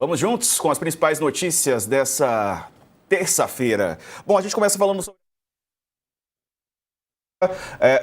Vamos juntos com as principais notícias dessa terça-feira. Bom, a gente começa falando sobre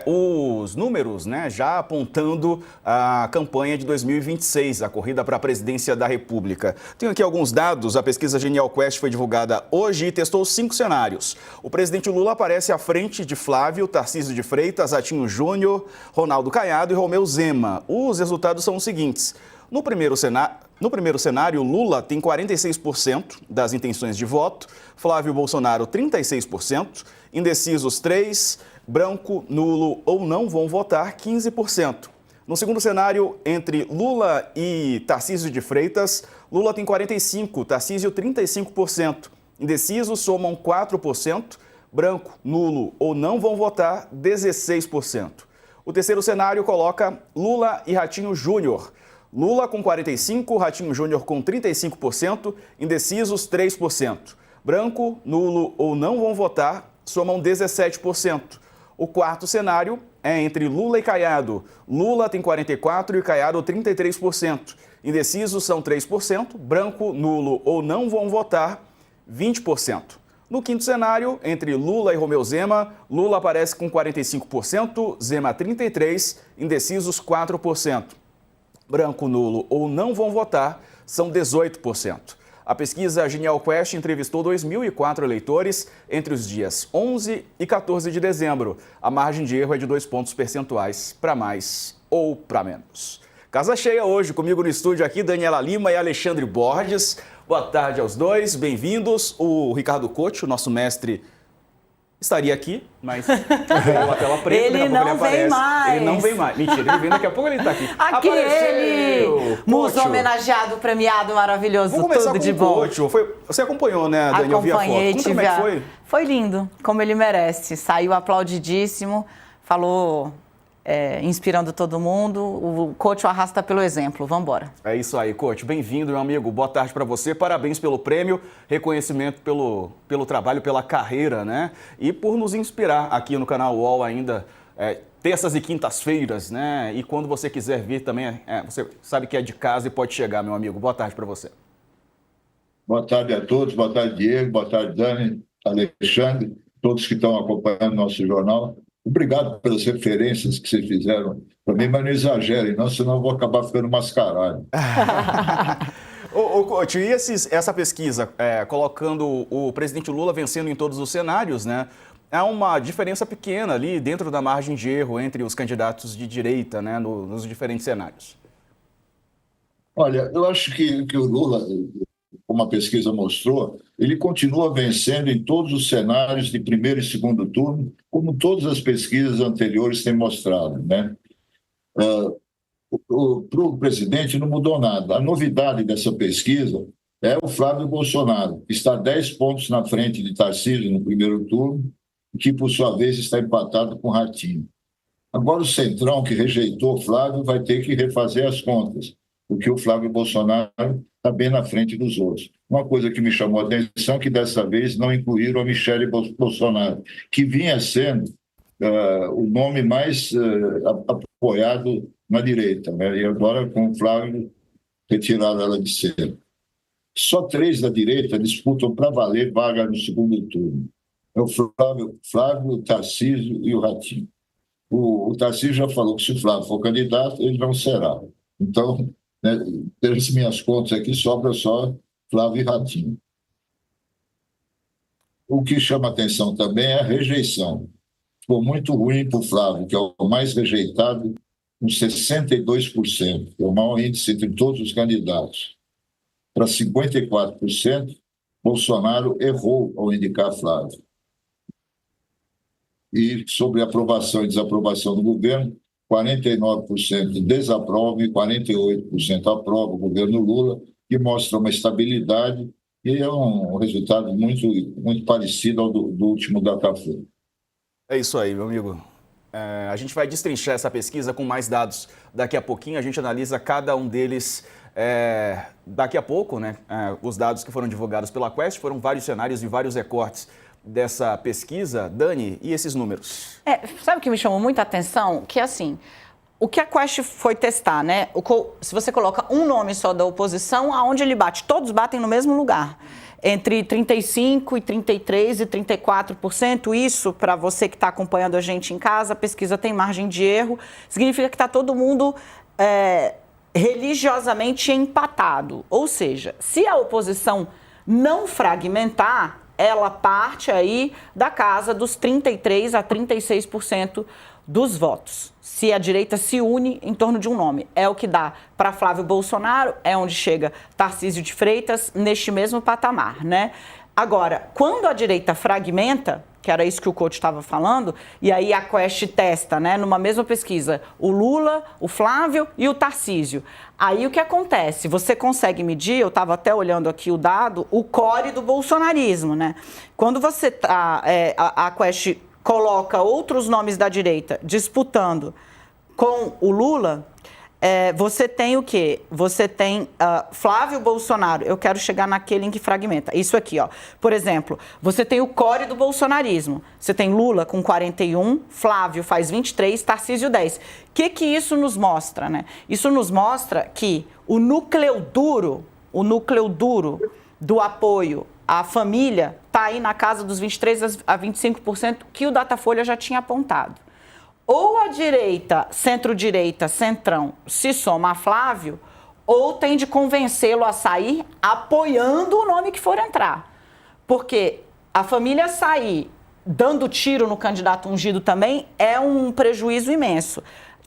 os números, né, já apontando a campanha de 2026, a corrida para a presidência da República. Tenho aqui alguns dados. A pesquisa Genial Quest foi divulgada hoje e testou 5 cenários. O presidente Lula aparece à frente de Flávio, Tarcísio de Freitas, Ratinho Júnior, Ronaldo Caiado e Romeu Zema. Os resultados são os seguintes. No primeiro cenário, Lula tem 46% das intenções de voto, Flávio Bolsonaro 36%, indecisos 3%, branco, nulo ou não vão votar 15%. No segundo cenário, entre Lula e Tarcísio de Freitas, Lula tem 45%, Tarcísio 35%, indecisos somam 4%, branco, nulo ou não vão votar 16%. O terceiro cenário coloca Lula e Ratinho Júnior. Lula com 45%, Ratinho Júnior com 35%, indecisos 3%. Branco, nulo ou não vão votar somam 17%. O quarto cenário é entre Lula e Caiado. Lula tem 44% e Caiado 33%. Indecisos são 3%, branco, nulo ou não vão votar 20%. No quinto cenário, entre Lula e Romeu Zema, Lula aparece com 45%, Zema 33%, indecisos 4%. Branco, nulo ou não vão votar são 18%. A pesquisa Genial Quest entrevistou 2.004 eleitores entre os dias 11 e 14 de dezembro. A margem de erro é de 2 pontos percentuais, para mais ou para menos. Casa cheia hoje, comigo no estúdio aqui, Daniela Lima e Alexandre Borges. Boa tarde aos dois, bem-vindos. O Ricardo Couto, nosso mestre, estaria aqui, mas veio a tela preta, ele não vem mais. Ele não vem mais. Mentira, ele vem, daqui a pouco ele está aqui. Aqui ele! Muso homenageado, premiado, maravilhoso, Vamos começar tudo com de bom. Você acompanhou, né, Dani? Eu vi a foto. Conta como é que foi? Foi lindo, como ele merece. Saiu aplaudidíssimo, falou... inspirando todo mundo, o Couto arrasta pelo exemplo. Vamos embora. É isso aí, Couto. Bem-vindo, meu amigo. Boa tarde para você. Parabéns pelo prêmio, reconhecimento pelo trabalho, pela carreira, né? E por nos inspirar aqui no canal UOL ainda, terças e quintas-feiras, né? E quando você quiser vir também, você sabe que é de casa e pode chegar, meu amigo. Boa tarde para você. Boa tarde a todos. Boa tarde, Diego. Boa tarde, Dani, Alexandre, todos que estão acompanhando nosso jornal. Obrigado pelas referências que vocês fizeram para mim, mas não exagerem, não, senão eu vou acabar ficando mascarado. Ô, Couto, e essa pesquisa, colocando o presidente Lula vencendo em todos os cenários, né? Há uma diferença pequena ali dentro da margem de erro entre os candidatos de direita, né, nos diferentes cenários. Olha, eu acho que o Lula, como a pesquisa mostrou, ele continua vencendo em todos os cenários de primeiro e segundo turno, como todas as pesquisas anteriores têm mostrado, né? Para o presidente não mudou nada. A novidade dessa pesquisa é o Flávio Bolsonaro, que está 10 pontos na frente de Tarcísio no primeiro turno, que, por sua vez, está empatado com Ratinho. Agora o Centrão, que rejeitou o Flávio, vai ter que refazer as contas, porque o Flávio Bolsonaro está bem na frente dos outros. Uma coisa que me chamou a atenção é que, dessa vez, não incluíram a Michele Bolsonaro, que vinha sendo o nome mais apoiado na direita, né? E agora, com o Flávio, retiraram ela de cena. Só 3 da direita disputam para valer vaga no segundo turno. É o Flávio, o Tarcísio e o Ratinho. O Tarcísio já falou que, se o Flávio for candidato, ele não será. Então, né, pelas minhas contas aqui, sobra só Flávio e Ratinho. O que chama atenção também é a rejeição. Ficou muito ruim para o Flávio, que é o mais rejeitado, com 62%, que é o maior índice entre todos os candidatos. Para 54%, Bolsonaro errou ao indicar Flávio. E sobre aprovação e desaprovação do governo, 49% desaprovam e 48% aprovam o governo Lula, que mostra uma estabilidade e é um resultado muito parecido ao do último Datafolha. É isso aí, meu amigo. A gente vai destrinchar essa pesquisa com mais dados daqui a pouquinho. A gente analisa cada um deles daqui a pouco, né? Os dados que foram divulgados pela Quest foram vários cenários e vários recortes dessa pesquisa. Dani, e esses números? Sabe o que me chamou muita atenção? Que, assim, o que a Quest foi testar, né? Se você coloca um nome só da oposição, aonde ele bate? Todos batem no mesmo lugar. Entre 35% e 33% e 34%. Isso, para você que está acompanhando a gente em casa, a pesquisa tem margem de erro. Significa que está todo mundo religiosamente empatado. Ou seja, se a oposição não fragmentar, ela parte aí da casa dos 33% a 36% dos votos. Se a direita se une em torno de um nome. É o que dá para Flávio Bolsonaro, é onde chega Tarcísio de Freitas, neste mesmo patamar, né? Agora, quando a direita fragmenta, que era isso que o coach estava falando, e aí a Quest testa, né, numa mesma pesquisa, o Lula, o Flávio e o Tarcísio. Aí o que acontece? Você consegue medir, eu estava até olhando aqui o dado, o core do bolsonarismo, né? Quando você tá, a Quest coloca outros nomes da direita disputando com o Lula, você tem o quê? Você tem Flávio Bolsonaro. Eu quero chegar naquele em que fragmenta. Isso aqui, ó. Por exemplo, você tem o core do bolsonarismo. Você tem Lula com 41, Flávio faz 23, Tarcísio 10. O que isso nos mostra, né? Isso nos mostra que o núcleo duro do apoio à família está aí na casa dos 23% a 25% que o Datafolha já tinha apontado. Ou a direita, centro-direita, centrão, se soma a Flávio, ou tem de convencê-lo a sair apoiando o nome que for entrar. Porque a família sair dando tiro no candidato ungido também é um prejuízo imenso.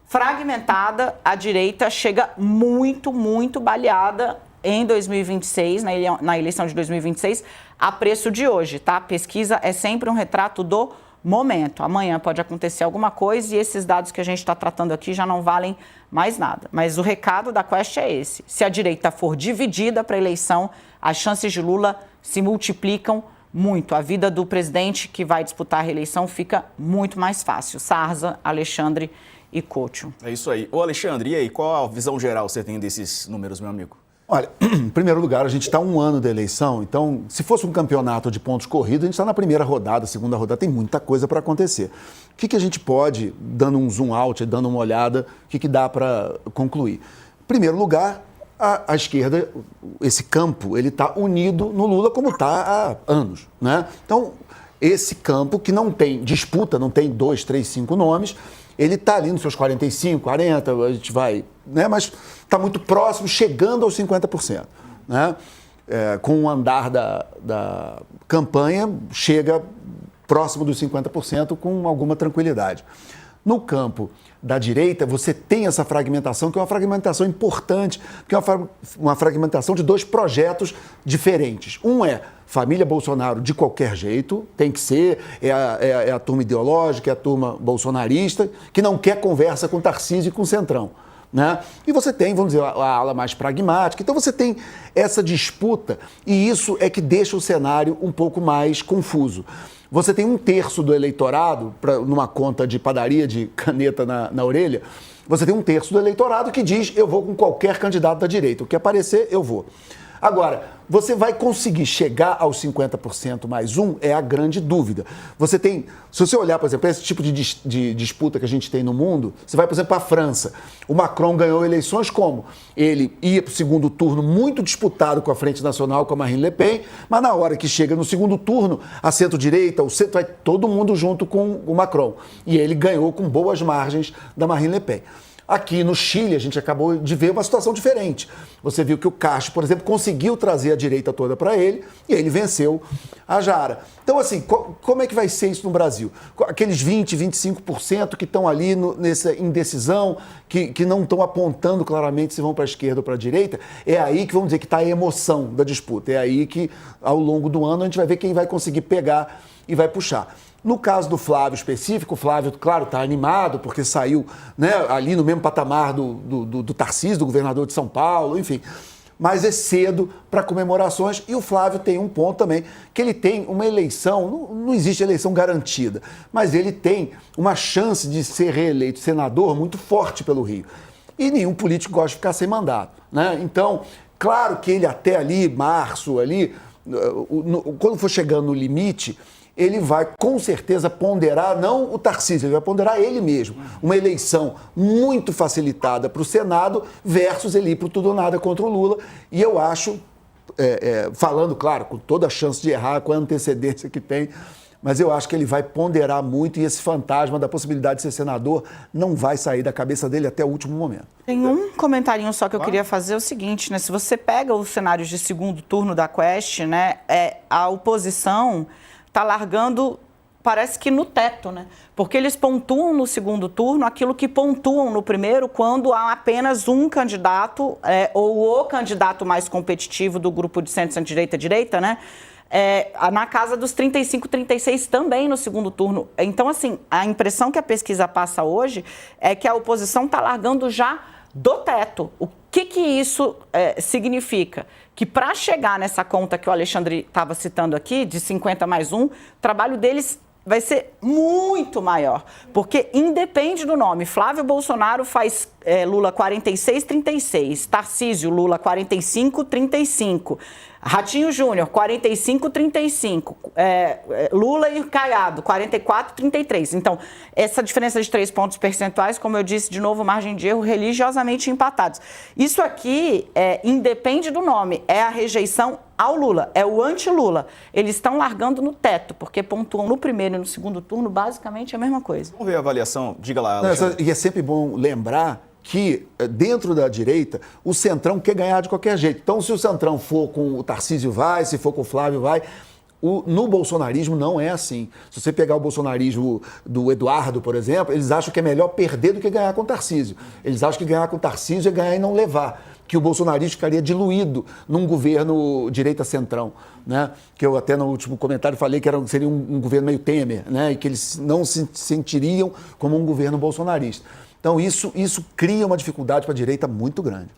Fragmentada, a direita chega muito, muito baleada em 2026, na eleição de 2026, a preço de hoje, tá? A pesquisa é sempre um retrato do momento. Amanhã pode acontecer alguma coisa e esses dados que a gente está tratando aqui já não valem mais nada. Mas o recado da Quest é esse. Se a direita for dividida para a eleição, as chances de Lula se multiplicam muito. A vida do presidente que vai disputar a reeleição fica muito mais fácil. Sarza, Alexandre e Couto. É isso aí. Ô Alexandre, e aí, qual a visão geral você tem desses números, meu amigo? Olha, em primeiro lugar, a gente está um ano da eleição, então, se fosse um campeonato de pontos corridos, a gente está na primeira rodada, segunda rodada, tem muita coisa para acontecer. O que a gente pode, dando um zoom out, dando uma olhada, o que dá para concluir? Em primeiro lugar, a esquerda, esse campo, ele está unido no Lula como está há anos, né? Então, esse campo que não tem disputa, não tem 2, 3, 5 nomes, ele está ali nos seus 45, 40, a gente vai, né? Mas está muito próximo, chegando aos 50%. Né? Com o andar da campanha, chega próximo dos 50% com alguma tranquilidade. No campo da direita, você tem essa fragmentação, que é uma fragmentação importante, que é uma fragmentação de dois projetos diferentes. Um é família Bolsonaro de qualquer jeito, tem que ser, é a turma ideológica, é a turma bolsonarista, que não quer conversa com Tarcísio e com o Centrão. Né? E você tem, vamos dizer, a ala mais pragmática. Então você tem essa disputa e isso é que deixa o cenário um pouco mais confuso. Você tem 1/3 do eleitorado, numa conta de padaria de caneta na orelha, você tem 1/3 do eleitorado que diz eu vou com qualquer candidato da direita, o que aparecer eu vou. Agora, você vai conseguir chegar aos 50% mais um? É a grande dúvida. Você tem, se você olhar, por exemplo, esse tipo de disputa que a gente tem no mundo, você vai, por exemplo, para a França. O Macron ganhou eleições como? Ele ia para o segundo turno muito disputado com a Frente Nacional, com a Marine Le Pen, mas na hora que chega no segundo turno, a centro-direita, o centro, vai todo mundo junto com o Macron. E ele ganhou com boas margens da Marine Le Pen. Aqui no Chile, a gente acabou de ver uma situação diferente. Você viu que o Castro, por exemplo, conseguiu trazer a direita toda para ele e ele venceu a Jara. Então, assim, como é que vai ser isso no Brasil? Aqueles 20%, 25% que estão ali nessa indecisão, que não estão apontando claramente se vão para a esquerda ou para a direita, é aí que, vamos dizer, que está a emoção da disputa. É aí que, ao longo do ano, a gente vai ver quem vai conseguir pegar e vai puxar. No caso do Flávio específico, o Flávio, claro, está animado porque saiu, né, ali no mesmo patamar do Tarcísio, do governador de São Paulo, enfim. Mas é cedo para comemorações e o Flávio tem um ponto também, que ele tem uma eleição, não existe eleição garantida, mas ele tem uma chance de ser reeleito senador muito forte pelo Rio. E nenhum político gosta de ficar sem mandato, né? Então, claro que ele até ali, março, ali, quando for chegando no limite, ele vai com certeza ponderar, não o Tarcísio, ele vai ponderar ele mesmo. Uma eleição muito facilitada para o Senado versus ele ir para o tudo ou nada contra o Lula. E eu acho, falando, claro, com toda a chance de errar, com a antecedência que tem, mas eu acho que ele vai ponderar muito e esse fantasma da possibilidade de ser senador não vai sair da cabeça dele até o último momento. Tem um comentarinho só que eu queria fazer, é o seguinte, né? Se você pega os cenários de segundo turno da Quest, né, a oposição está largando, parece que no teto, né? Porque eles pontuam no segundo turno aquilo que pontuam no primeiro quando há apenas um candidato ou o candidato mais competitivo do grupo de centro-direita, né? Na casa dos 35, 36 também no segundo turno. Então, assim, a impressão que a pesquisa passa hoje é que a oposição está largando já do teto. O que isso significa? Que para chegar nessa conta que o Alexandre estava citando aqui, de 50 mais 1, o trabalho deles vai ser muito maior, porque independe do nome. Flávio Bolsonaro faz Lula 46, 36, Tarcísio Lula 45, 35, Ratinho Júnior 45, 35, Lula e Caiado 44, 33. Então, essa diferença de 3 pontos percentuais, como eu disse, de novo, margem de erro religiosamente empatados. Isso aqui independe do nome, é a rejeição ao Lula, é o anti-Lula. Eles estão largando no teto, porque pontuam no primeiro e no segundo turno basicamente a mesma coisa. Vamos ver a avaliação, diga lá, Alexandre. E é sempre bom lembrar que dentro da direita o Centrão quer ganhar de qualquer jeito. Então, se o Centrão for com o Tarcísio, vai, se for com o Flávio, vai. No bolsonarismo não é assim. Se você pegar o bolsonarismo do Eduardo, por exemplo, eles acham que é melhor perder do que ganhar com o Tarcísio. Eles acham que ganhar com o Tarcísio é ganhar e não levar. Que o bolsonarismo ficaria diluído num governo direita-centrão, né? Que eu até no último comentário falei que seria um governo meio Temer, né? E que eles não se sentiriam como um governo bolsonarista. Então isso cria uma dificuldade para a direita muito grande.